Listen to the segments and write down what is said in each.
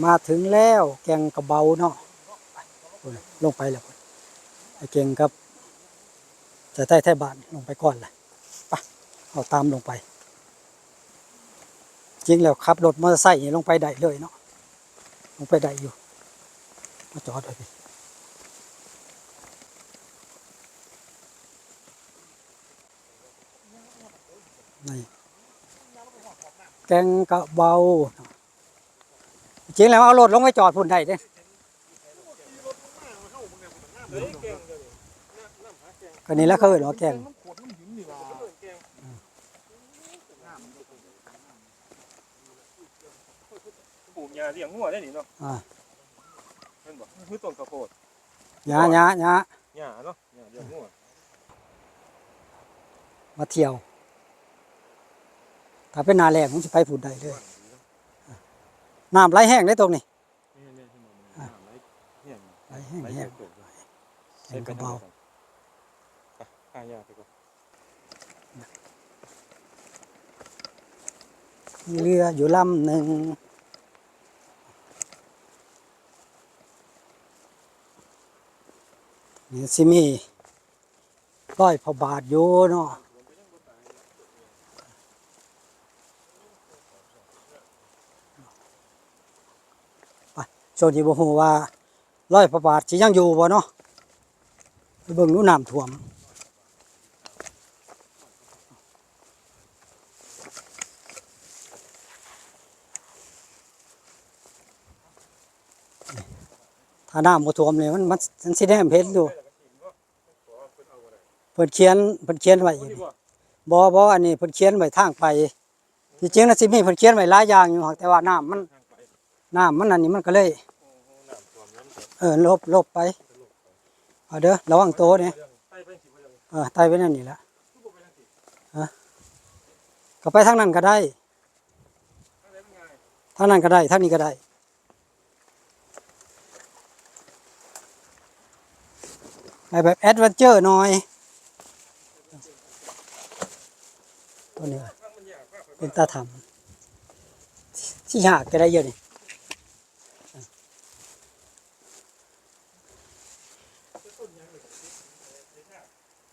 มาถึงแล้วแกงกระเบาเนาะลงไปแล้วไอ้เก่งกับจะไท้บ้านลงไปก่อนเลยไปเอาตามลงไปจริงแล้วขับรถมอเตอร์ไซค์ลงไปได้เลยเนาะลงไปได้อยู่มาจอดเลยนี่แกงกระเบาจริงแล้วเอารถลงไปจอดพุ่นได้เด้ก็นี่แล้วเขาเอิ้นว่าแกงปลูกหญ้าเลี้ยงงัวได้นี่เนาะเห็นบ่คือต้นข้าวโพดหญ้าหญ้าเนาะหญ้าเลี้ยงงัวมาเที่ยวถ้าเป็นนาแรงมันจะไปพุ่นได้เลยน้ำไหลแห้งได้ตรงนี้ไหลแห้งแห้งแกงกระเบามีเรืออยู่ลำหนึ่งนี่สิมีร้อยพระบาทอยู่เนาะไปโชคดีบ่ฮู้ว่าร้อยพระบาทสิยังอยู่บ่เนาะไปเบิ่งดูน้ำท่วมถ้าน้ำบ่ท่วมเลยมันสิได้เห็นอยู่เพิ่นเขียนไว้อยู่บ่อันนี้เพิ่นเขียนไว้ทางไปที่จริงน่ะสิมีเพิ่นเขียนไว้หลายอย่างอยู่แต่ว่าน้ำมันอันนี้มันก็เลยลบไปเอาเด้อระวังโตนี่ไต่ไปนั่นนี่แหละก็ไปทางนั้นก็ได้ทางนั้นก็ได้ทางนี้ก็ได้ไปแบบแอดเวนเจอร์หน่อยตัวนี้เป็นตาทำที่หากจะได้เยอะนี่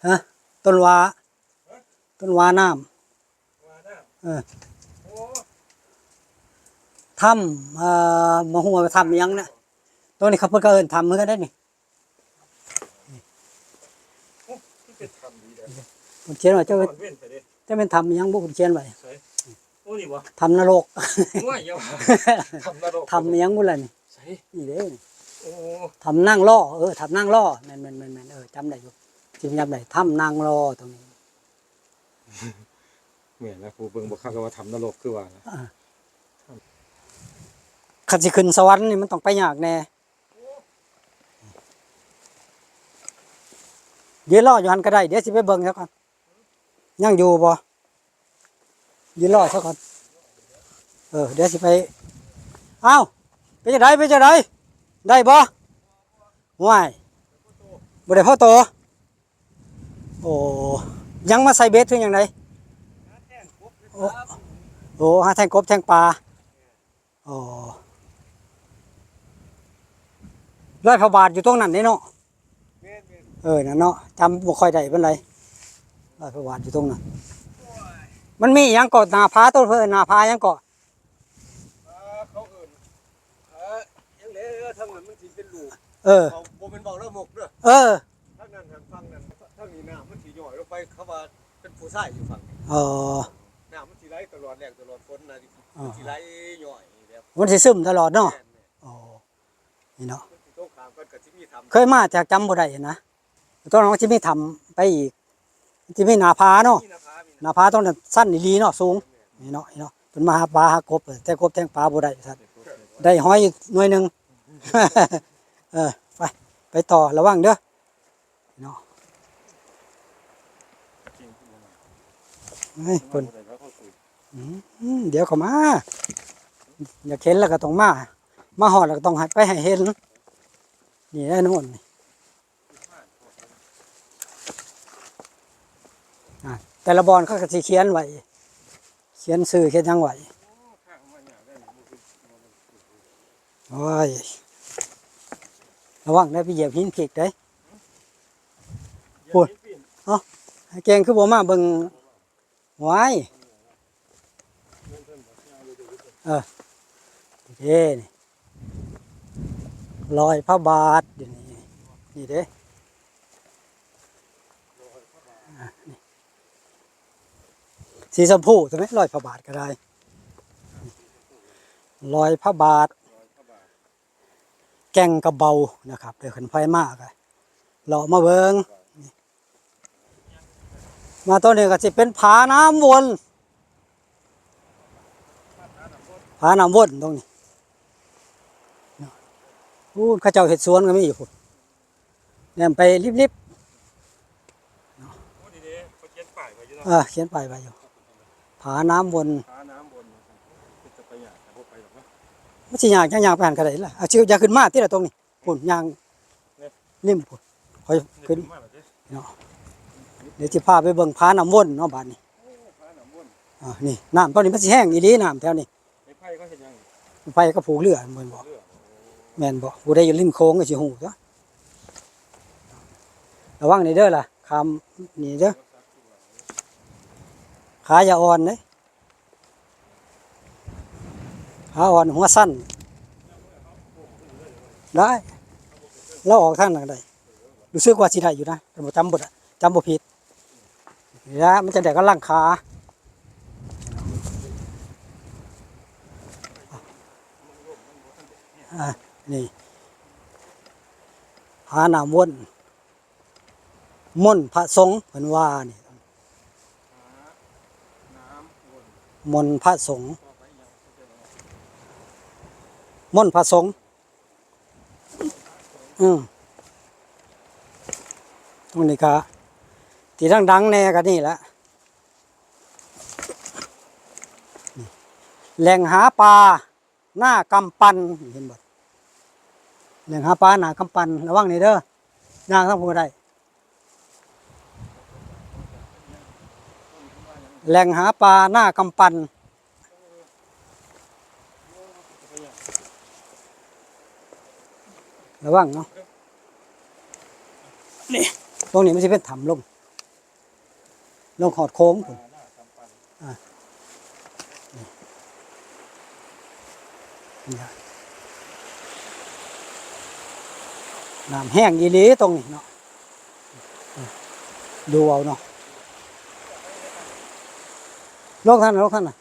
ฮะต้นวาน้ำทำมาหัวทำยังนะตัวนี้เขาเพิ่งเอิ้นทำเหมือนกันได้นี่ผมเขียนไว้เจ้าเป็นทำยังบุกผมเขียนไว้ทำนรกทำยังบุอะไรนี่นี่เด้ทำนั่งล่อทำนั่งล่อแม่นจำได้อยู่จริงจำได้ทำนั่งล่อตรงนี้เหมือนนะครูเบิ่งบอกข้าก็ว่าทำนรกคือว่าขันสิขึ้นสวรรค์นี่มันต้องไปยากแน่เดี๋ยวรออยู่หันก็ได้เดี๋ยวสิไปเบิ่งซะก่อนยังอยู่บ่ยืนรอซะก่อนเดี๋ยวสิไปอ้าวไปจะได้ได้บ่ว้ายบ่ได้พอโตโอ้ยังมาใส่เบ็ดถึงอย่างไรโอ้หาแทงกบแทงปลาโอ้ร้อยพระบาทอยู่ตรงนั้นนี่เนาะนั่นเนาะจำบ่ค่อยได้เป็นไรร้อยพระบาทอยู่ตรงนั้นมันมียังเกาะนาพาต้นเพิ่นนาพายังเกาะเขาเอิ้นยังเหลือทั้งนั้นมันสิเป็นลูกบ่เป็นเบาแล้วหมกเด้อทั้งนั้นทางฝั่งนั้นทั้งนี้น้ำมันสิย่อยลงไปเขาว่าเป็นผู้ชายอยู่ฝั่งน้ำมันสิไหลตลอดแรงตลอดฝนนะมันสิไหลย่อยแบบมันสิซึมตลอดเนาะนี่เนาะเคยมาจากจำบ่ได้นะตอนนั้นจะมีทำไปอีกที่มีนาพาเนาะนาพาต้องสั้นดีเนาะสูงนี่เนาะเป็นมาหาปลาหากบแต่กบแทงปลาบ่ได้สัตว์ได้หอยหน่วยนึงไปต่อระวังเด้อเนาะเพิ่นเดี๋ยวก็มาอยากเห็นแล้วก็ต้องมาหอดแล้วก็ต้องไปให้เห็นนี่ได้นู่นแต่ละบอลเขาก็สิเขียนไว้เขียนชื่อเขียนยังไว้ โอ้ยระวังได้ไปเหยียบหินผิกได้ พูด ให้แกงคือบ่มาเบิ่งไว้เด้นี่รอยพระบาทอยู่นี่เด้นี่สีชมพูใช่ไหมรอยพระบาทก็ได้รอยพระบาทแก่งกระเบานะครับเดี๋ยวขึ้นไฟมากเลยเรามาเบิ่งมาตัวนี้ก็จะเป็นผาน้ำวนผาน้ำวนตรงนี้พูดข้าเจ้าเห็ดสวนก็มีอยู่พูดเนี่ยไปรีบๆเขียนป้ายไว้อยู่ผาน้ำวนไม่ใช่ยางยางผ่านกระไดล่ะเอาชิวอยาขึ้นมาที่ละตรงนี้พูดยางริมพูดคอยขึ้นเนาะเดี๋ยวจะพาไปเบิ่งผาน้ำวนเนาะบ้านนี้นี่น้ำตอนนี้มันสิแห้งอีหลีน้ำแถวนี้ไฟก็ผูกเรือเหมือนบอกแม่นบอกผู้ใดอยู่ริมโค้งก็สิหูจ้ะระวังนี่เด้อล่ะคำนี่เด้อขาอย่าอ่อนเด้ขาอ่อนหัวสั้นได้เราออกทางไหนได้รู้สึกว่าสิได้อยู่นะแต่บ่จำบ่ผิดนี่นะมันจะได้กำลังขานี่ผาน้ำวนม่อนพระสงฆ์เพิ่นว่านี่มนต์พระสงฆ์ม่อนพระสงฆ์ตรงนี้ก็ที่ดังๆแน่ก็นี่แหละแหล่งหาปลาหน้ากำปั้นเห็นบ่แหล่งหาปลาหน้ากำปั้นระวังนี่เด้อย่างทั้งผู้ใดแหล่งหาปลาหน้ากำปั้นระวังเนาะนี่ตรงนี้มันจะเป็นถ้ำลงหอดโค้งผมน้ำแห้งอีหลีตรงนี้เนาะดูเอาเนาะลงท่านน่ะ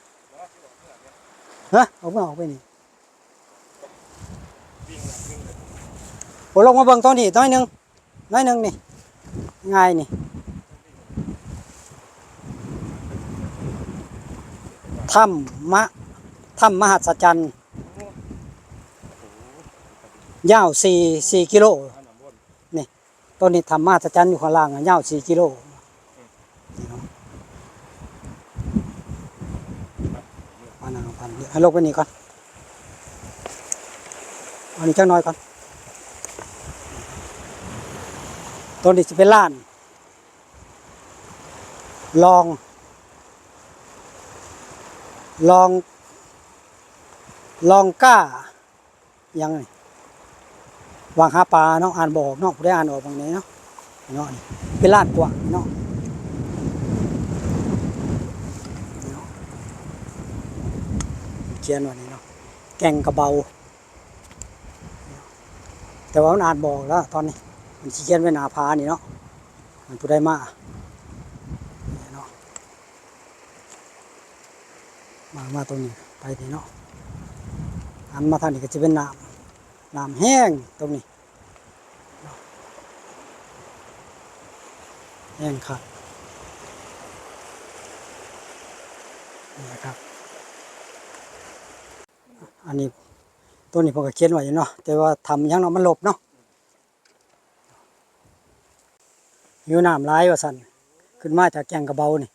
ฮะเอาไปนี่ผมลงมาเบิ่งตรงนี้น้อยหนึงนี่ง่ายนี่ถ้ำมหัศจรรย์ยาว4 กิโลนี่ต้นนี้ถ้ำมหัศจรรย์อยู่ข้างล่างยาว4 กิโลให้ลงไปนี่ก่อนอันนี้จักหน่อยก่อนต้นนี้จะเป็นล้านลองก้ายังไงวางหาปลาเนาะอ่านบอกเนาะผู้ได้อ่านออกบางนี้เนาะนี่เป็นล้านกว่าเนาะเขียนว่านี่เนาะแก่งกระเบาแต่ว่ามันอ่านบอกแล้วตอนนี้มันเขียนไว้หน้าผานี่เนาะมันผู้ได้มาเนาะมาตรงนี้ไปนี่เนาะอันมาทางนี้ก็จะเป็นน้ำแห้งตรงนี้แห้งครับนี่นะครับอันนี้ตัวนี้ผมก็เขียนไว้อยู่เนาะแต่ว่าทำยังเนาะมันหลบเนาะอยู่น้ำร้ายว่าสั่นขึ้นมาจากแก่งกระเบานี่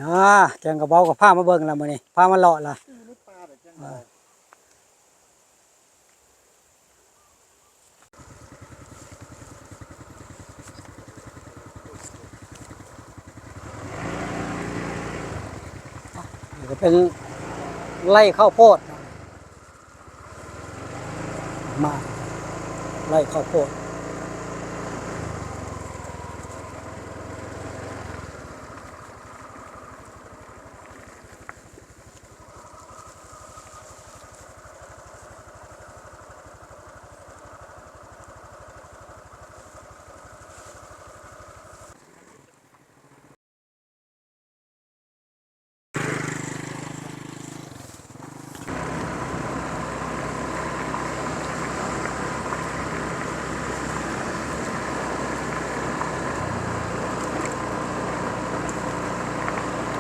นะแกงกระเบากับผ้ามาเบิ่งละมื้อนี้ผ้ามาเลาะละก็เป็น ไล่ข้าวโพดมาไล่ข้าวโพด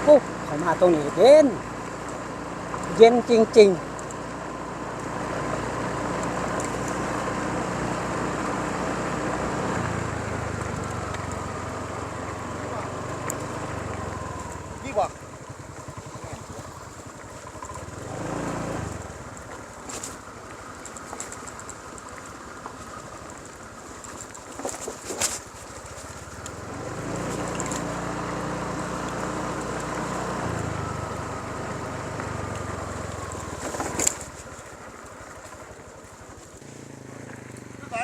โอ้เข้ามาตรงนี้เย็นเย็นจริงๆ นี่บ่ไป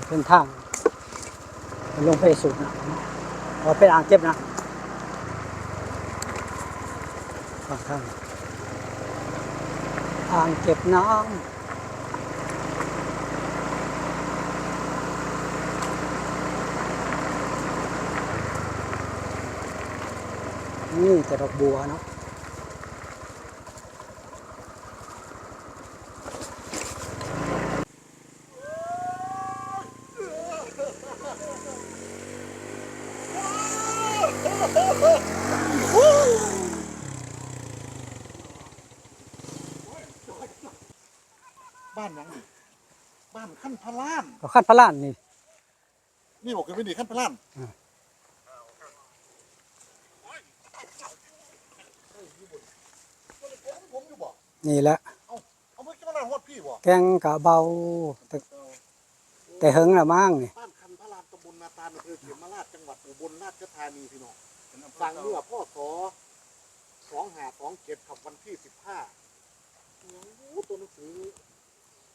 เป็นทางลงไปสูบน้ำพอเป็นอ่างเก็บน้ำฝั่งทางอ่างเก็บน้ำนี่แต่ดอกบัวเนาะบ้านหยังบ้านขั้นพะล้าน ก็ขั้นพระลานนี่ นี่บอกกันไม่ดีขั้นพะล้านผมอยู่บ่ นี่แหละ เอาเมื่อกี้มาล้านฮอดพี่บ่ แกงกะเบาแต่เฮิงละมั่งนี่ บ้านคันพะล้านตำบลนาตาลอำเภอเขมราชจังหวัดอุบลราชธานีพี่น้องสั่งเมื่อพ่อส2527ครับวันที่15ตัวหนังสือ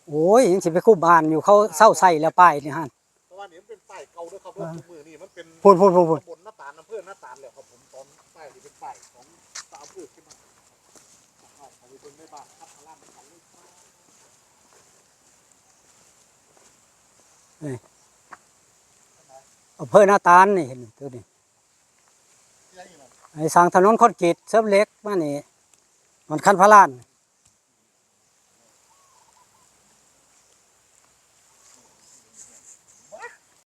โอ้ยยังสิไปคู่บ้านอยู่เขาเศร้าใส่แล้วป้ายนี่ฮะ เพราะว่านี่มันเป็นป้ายเก่าด้วยครับรถมือนี่มันเป็น พูด ตำบลนาตาลอำเภอนาตาลแล้วครับผมตอนป้ายนี่เป็นป้ายของตาอำเภอขึ้นมาเอาไปเป็นในบ้านครับพะล้านกันเลยครับ อำเภอหน้าตาลนี่เห็นตัวนี้ ยังอีกนะ ไอ้สร้างถนนคอนกรีตเสริมเหล็กมานี่มันขั้นพระลาน